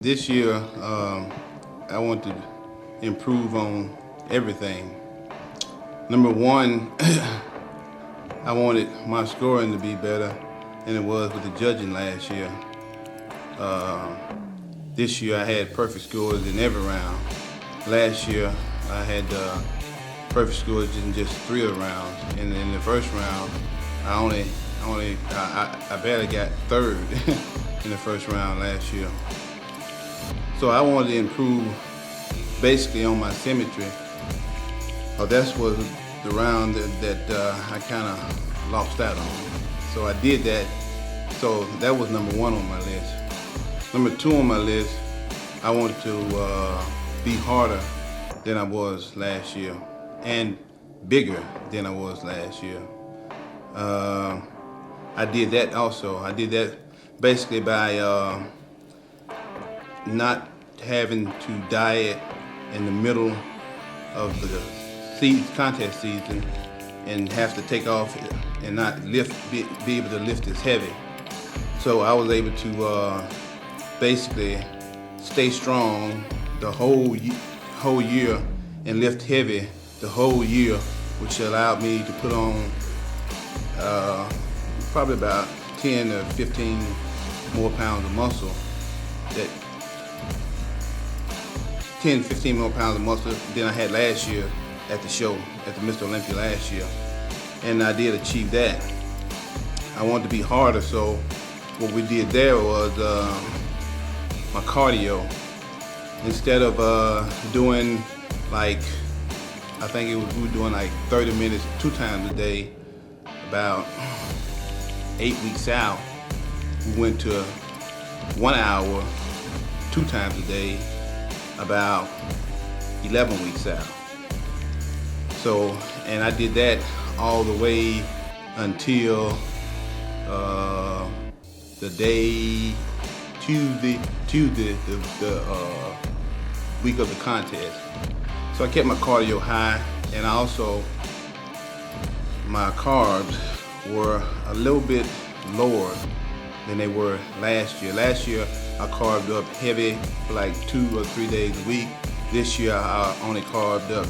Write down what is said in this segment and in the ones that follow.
This year, I want to improve on everything. Number one, I wanted my scoring to be better than it was with the judging last year. This year I had perfect scores in every round. Last year I had perfect scores in just 3 of the rounds. And in the first round, I barely got third in the first round last year. So I wanted to improve basically on my symmetry. That was the round that I kind of lost out on. So I did that. So that was number 1 on my list. Number 2 on my list, I wanted to be harder than I was last year and bigger than I was last year. I did that also. I did that basically by not having to diet in the middle of the contest season and have to take off and not be able to lift as heavy. So I was able to basically stay strong the whole year and lift heavy the whole year, which allowed me to put on probably about 10 or 15 more pounds of muscle. That 10, 15 more pounds of muscle than I had last year at the show, at the Mr. Olympia last year. And I did achieve that. I wanted to be harder, so what we did there was my cardio. Instead of doing like, I think we were doing like 30 minutes 2 times a day, about 8 weeks out, we went to 1 hour 2 times a day, about 11 weeks out. So, and I did that all the way until the day Tuesday, the week of the contest. So I kept my cardio high, and also my carbs were a little bit lower than they were last year. Last year I carved up heavy for like 2 or 3 days a week. This year I only carved up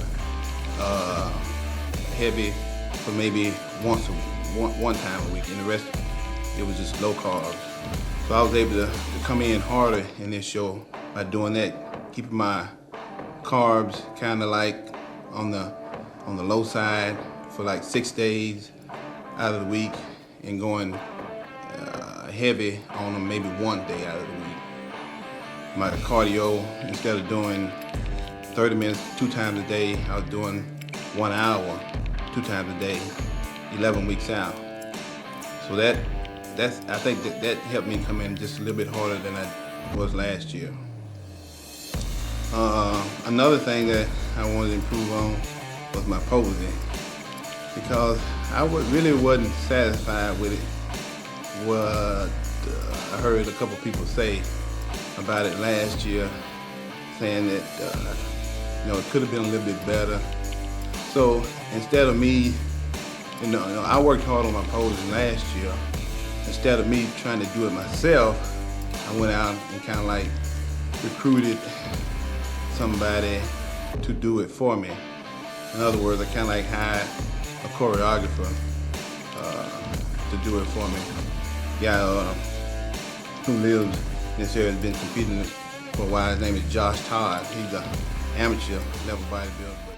heavy for maybe one time a week, and the rest it was just low carbs. So I was able to come in harder in this show by doing that, keeping my carbs kind of like on the low side for like 6 days out of the week, and going heavy on them maybe 1 day out of the week. My cardio, instead of doing 30 minutes 2 times a day, I was doing 1 hour 2 times a day, 11 weeks out. So I think that helped me come in just a little bit harder than I was last year. Another thing that I wanted to improve on was my posing, because I really wasn't satisfied with it. What I heard a couple people say about it last year, saying that it could have been a little bit better. So instead of me, I worked hard on my posing last year. Instead of me trying to do it myself, I went out and kind of like recruited somebody to do it for me. In other words, I kind of like hired a choreographer to do it for me. Guy who lives in this area, has been competing for a while. His name is Josh Todd. He's an amateur level bodybuilder.